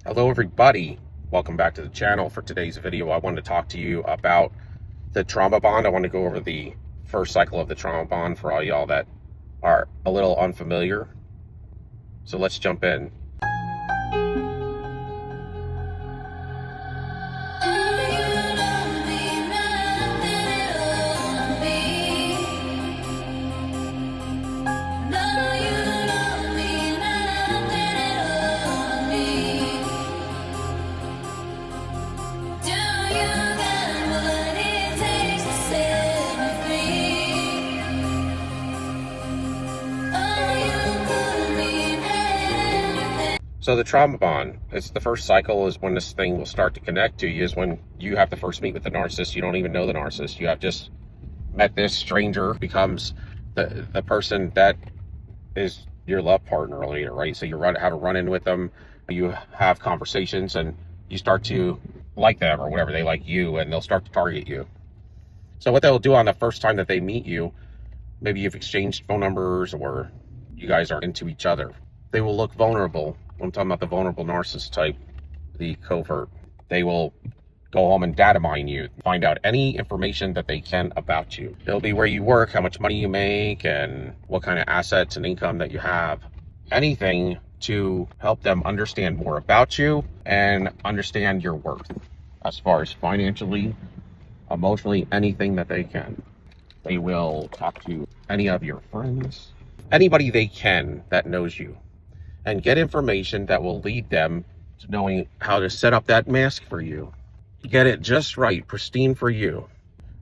Hello everybody, welcome back to the channel. For today's video I want to talk to you about the trauma bond. I want to go over the first cycle of the trauma bond for all y'all that are a little unfamiliar. So let's jump in. So the trauma bond, it's the first cycle is when this thing will start to connect to you, is when you have to first meet with the narcissist. You don't even know the narcissist. You have just met this stranger, becomes the person that is your love partner later, right? So you have a run-in with them, you have conversations, and you start to like them or whatever, they like you, and they'll start to target you. So what they'll do on the first time that they meet you, maybe you've exchanged phone numbers or you guys are into each other, they will look vulnerable. I'm talking about the vulnerable narcissist type, the covert. They will go home and data mine you, find out any information that they can about you. It'll be where you work, how much money you make, and what kind of assets and income that you have. Anything to help them understand more about you and understand your worth as far as financially, emotionally, anything that they can. They will talk to any of your friends, anybody they can that knows you, and get information that will lead them to knowing how to set up that mask for you. Get it just right, pristine for you.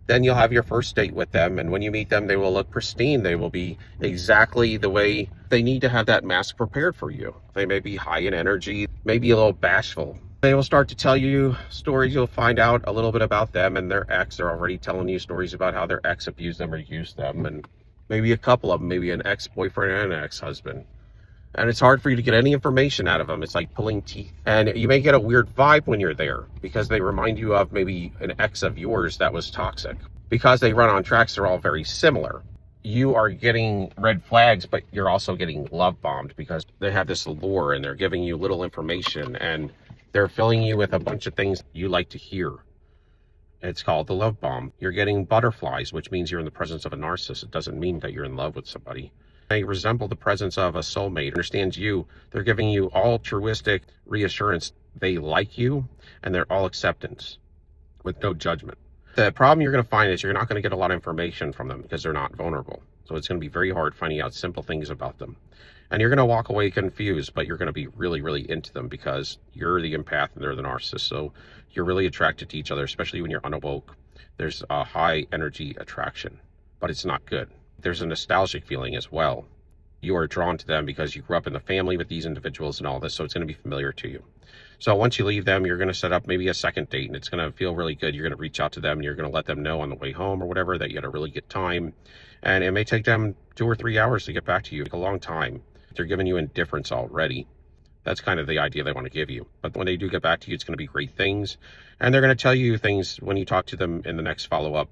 Then you'll have your first date with them, and when you meet them, they will look pristine. They will be exactly the way they need to have that mask prepared for you. They may be high in energy, maybe a little bashful. They will start to tell you stories. You'll find out a little bit about them and their ex. They're already telling you stories about how their ex abused them or used them, and maybe a couple of them, maybe an ex-boyfriend and an ex-husband. And it's hard for you to get any information out of them. It's like pulling teeth. And you may get a weird vibe when you're there because they remind you of maybe an ex of yours that was toxic. Because they run on tracks, they're all very similar. You are getting red flags, but you're also getting love bombed because they have this allure and they're giving you little information and they're filling you with a bunch of things you like to hear. It's called the love bomb. You're getting butterflies, which means you're in the presence of a narcissist. It doesn't mean that you're in love with somebody. They resemble the presence of a soulmate, understands you. They're giving you altruistic reassurance. They like you, and they're all acceptance with no judgment. The problem you're going to find is you're not going to get a lot of information from them because they're not vulnerable. So it's going to be very hard finding out simple things about them. And you're going to walk away confused, but you're going to be really, really into them because you're the empath and they're the narcissist. So you're really attracted to each other, especially when you're unawoke. There's a high energy attraction, but it's not good. There's a nostalgic feeling as well. You are drawn to them because you grew up in the family with these individuals and all this, so it's going to be familiar to you. So once you leave them, you're going to set up maybe a second date, and it's going to feel really good. You're going to reach out to them, and you're going to let them know on the way home or whatever that you had a really good time. And it may take them 2 or 3 hours to get back to you. Like a long time. They're giving you indifference already. That's kind of the idea they want to give you. But when they do get back to you, it's going to be great things. And they're going to tell you things when you talk to them in the next follow-up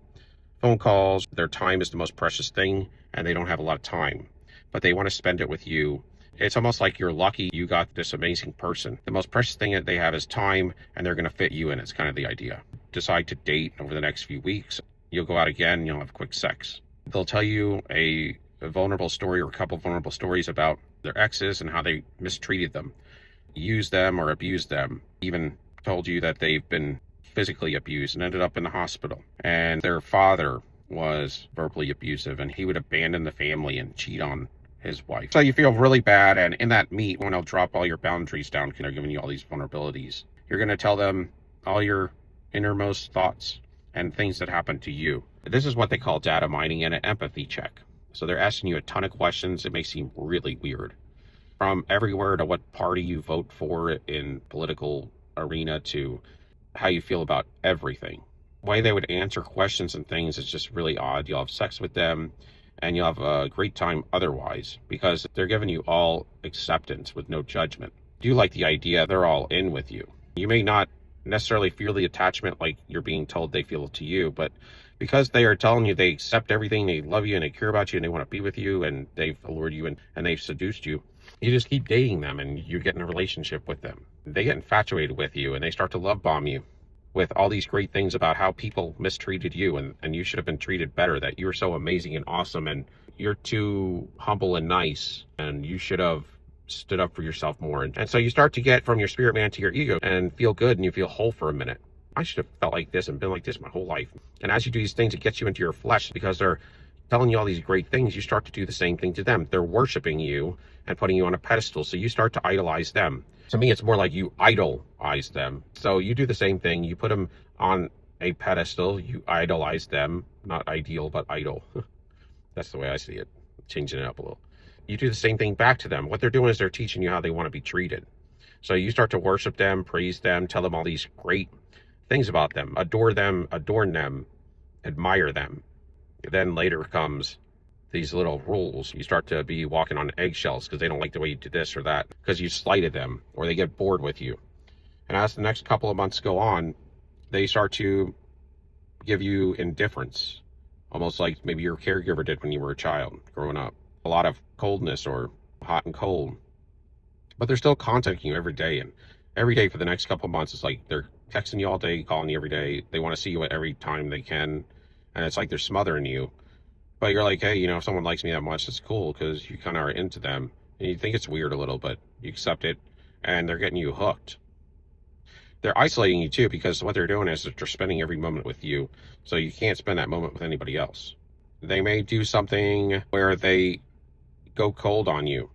phone calls. Their time is the most precious thing, and they don't have a lot of time, but they want to spend it with you. It's almost like you're lucky you got this amazing person. The most precious thing that they have is time, and they're going to fit you in. It's kind of the idea. Decide to date over the next few weeks. You'll go out again, and you'll have quick sex. They'll tell you a vulnerable story or a couple vulnerable stories about their exes and how they mistreated them, used them or abused them, even told you that they've been physically abused and ended up in the hospital, and their father was verbally abusive and he would abandon the family and cheat on his wife. So you feel really bad, and in that meet, when they'll drop all your boundaries down because they're giving you all these vulnerabilities, you're going to tell them all your innermost thoughts and things that happened to you. This is what they call data mining and an empathy check. So they're asking you a ton of questions. It may seem really weird, from everywhere to what party you vote for in political arena to how you feel about everything. The way they would answer questions and things is just really odd. You'll have sex with them and you'll have a great time otherwise because they're giving you all acceptance with no judgment. You like the idea they're all in with you. You may not necessarily feel the attachment like you're being told they feel to you, but because they are telling you they accept everything, they love you and they care about you and they want to be with you and they've allured you and they've seduced you, you just keep dating them and you get in a relationship with them. They get infatuated with you and they start to love bomb you with all these great things about how people mistreated you, and you should have been treated better, that you're so amazing and awesome and you're too humble and nice and you should have stood up for yourself more. And so you start to get from your spirit man to your ego and feel good, and you feel whole for a minute. I should have felt like this and been like this my whole life. And as you do these things, it gets you into your flesh because they're telling you all these great things. You start to do the same thing to them. They're worshiping you and putting you on a pedestal. So you start to idolize them. To me, it's more like you idolize them. So you do the same thing. You put them on a pedestal. You idolize them. Not ideal, but idol. That's the way I see it. Changing it up a little. You do the same thing back to them. What they're doing is they're teaching you how they want to be treated. So you start to worship them, praise them, tell them all these great things about them, adorn them, admire them. Then later comes these little rules. You start to be walking on eggshells because they don't like the way you did this or that, because you slighted them, or they get bored with you. And as the next couple of months go on, they start to give you indifference, almost like maybe your caregiver did when you were a child growing up. A lot of coldness or hot and cold. But they're still contacting you every day, and every day for the next couple of months, it's like they're texting you all day, calling you every day. They want to see you every time they can, and it's like they're smothering you. But you're like, hey, if someone likes me that much, it's cool, because you kind of are into them. And you think it's weird a little, but you accept it, and they're getting you hooked. They're isolating you too, because what they're doing is they're spending every moment with you, so you can't spend that moment with anybody else. They may do something where they go cold on you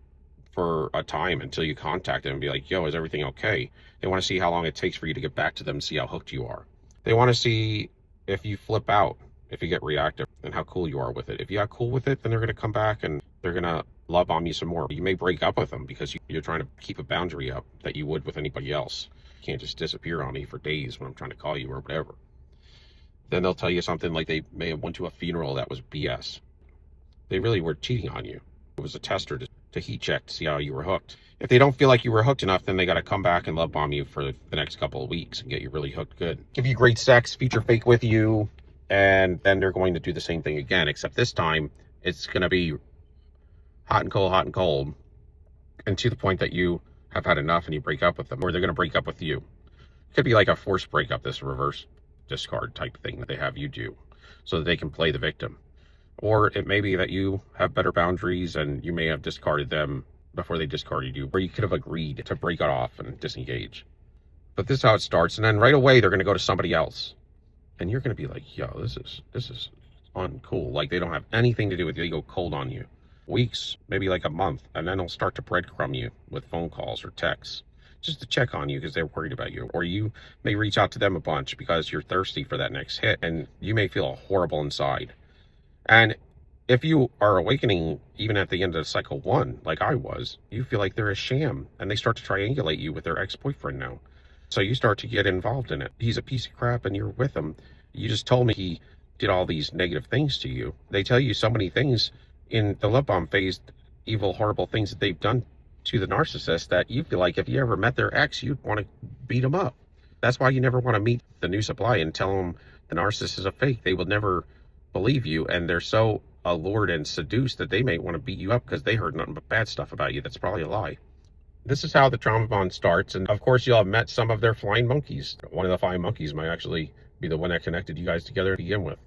for a time until you contact them and be like, yo, is everything okay? They want to see how long it takes for you to get back to them, see how hooked you are. They want to see if you flip out, if you get reactive, and how cool you are with it. If you are cool with it, then they're going to come back and they're going to love on you some more. You may break up with them because you're trying to keep a boundary up that you would with anybody else. You can't just disappear on me for days when I'm trying to call you or whatever. Then they'll tell you something like they may have went to a funeral that was BS. They really were cheating on you. It was a tester to heat check to see how you were hooked. If they don't feel like you were hooked enough, then they got to come back and love bomb you for the next couple of weeks and get you really hooked good. Give you great sex, feature fake with you, and then they're going to do the same thing again, except this time it's going to be hot and cold, and to the point that you have had enough and you break up with them, or they're going to break up with you. It could be like a forced breakup, this reverse discard type thing that they have you do so that they can play the victim. Or it may be that you have better boundaries and you may have discarded them before they discarded you, or you could have agreed to break it off and disengage. But this is how it starts, and then right away they're going to go to somebody else. And you're going to be like, yo, this is uncool. Like, they don't have anything to do with you. They go cold on you. Weeks, maybe like a month, and then they'll start to breadcrumb you with phone calls or texts just to check on you because they're worried about you. Or you may reach out to them a bunch because you're thirsty for that next hit, and you may feel horrible inside. And if you are awakening even at the end of cycle 1, like I was, you feel like they're a sham, and they start to triangulate you with their ex-boyfriend now. So you start to get involved in it. He's a piece of crap and you're with him. You just told me he did all these negative things to you. They tell you so many things in the love bomb phase, evil, horrible things that they've done to the narcissist, that you feel like if you ever met their ex, you'd want to beat them up. That's why you never want to meet the new supply and tell them the narcissist is a fake. They will never believe you, and they're so allured and seduced that they may want to beat you up because they heard nothing but bad stuff about you. That's probably a lie. This is how the trauma bond starts, and of course you'll have met some of their flying monkeys. One of the flying monkeys might actually be the one that connected you guys together to begin with.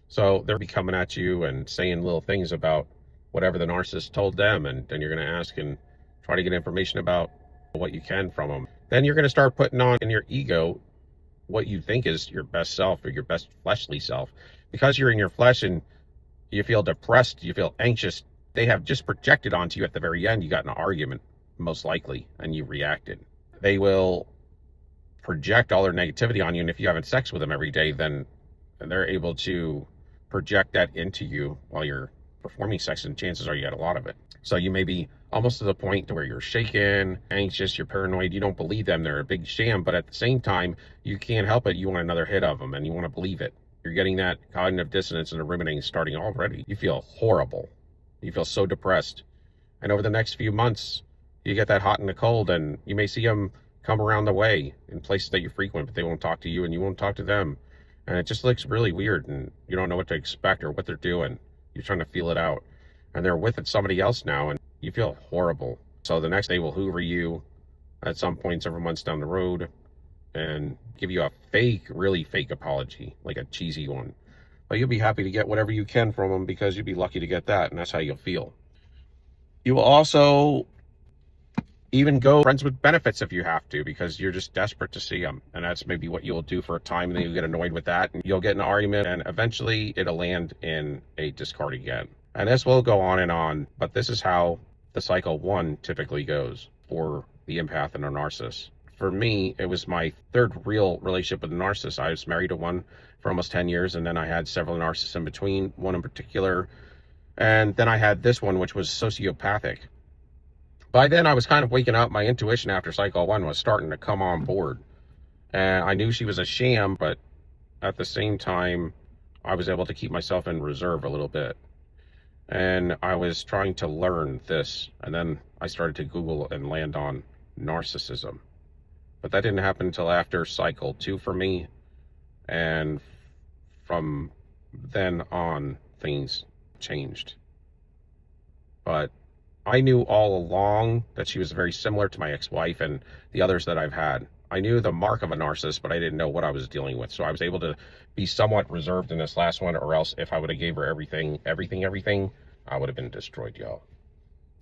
So they'll be coming at you and saying little things about whatever the narcissist told them, and then you're going to ask and try to get information about what you can from them. Then you're going to start putting on in your ego what you think is your best self or your best fleshly self. Because you're in your flesh and you feel depressed, you feel anxious, they have just projected onto you at the very end. You got in an argument, most likely, and you reacted. They will project all their negativity on you, and if you having sex with them every day, then they're able to project that into you while you're performing sex, and chances are you had a lot of it. So you may be almost to the point to where you're shaken, anxious, you're paranoid, you don't believe them, they're a big sham, but at the same time, you can't help it, you want another hit of them, and you want to believe it. You're getting that cognitive dissonance and the ruminating starting already. You feel horrible. You feel so depressed. And over the next few months, you get that hot and the cold, and you may see them come around the way in places that you frequent, but they won't talk to you and you won't talk to them. And it just looks really weird, and you don't know what to expect or what they're doing. You're trying to feel it out. And they're with somebody else now, and you feel horrible. So the next day will hoover you, at some point several months down the road and give you a fake, really fake apology, like a cheesy one. But you'll be happy to get whatever you can from them because you'll be lucky to get that, and that's how you'll feel. You will also even go friends with benefits if you have to, because you're just desperate to see them. And that's maybe what you'll do for a time, and then you'll get annoyed with that, and you'll get in an argument, and eventually it'll land in a discard again. And this will go on, but this is how the cycle one typically goes for the empath and a narcissist. For me, it was my third real relationship with a narcissist. I was married to one for almost 10 years, and then I had several narcissists in between, one in particular. And then I had this one, which was sociopathic. By then, I was kind of waking up. My intuition after cycle one was starting to come on board. And I knew she was a sham, but at the same time, I was able to keep myself in reserve a little bit. And I was trying to learn this. And then I started to Google and land on narcissism. But that didn't happen until after cycle two for me. And from then on, things changed. But I knew all along that she was very similar to my ex-wife and the others that I've had. I knew the mark of a narcissist, but I didn't know what I was dealing with. So I was able to be somewhat reserved in this last one, or else if I would have gave her everything, I would have been destroyed, y'all.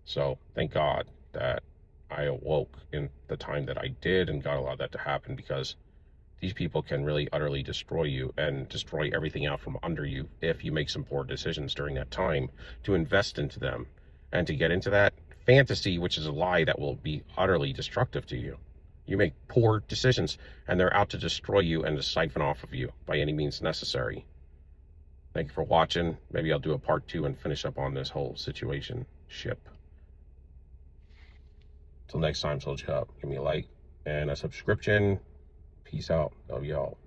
So thank God that I awoke in the time that I did and got allowed that to happen, because these people can really utterly destroy you and destroy everything out from under you if you make some poor decisions during that time to invest into them and to get into that fantasy, which is a lie that will be utterly destructive to you. You make poor decisions and they're out to destroy you and to siphon off of you by any means necessary. Thank you for watching. Maybe I'll do a part 2 and finish up on this whole situation ship. Till next time, soldier up. Give me a like and a subscription. Peace out. Love y'all.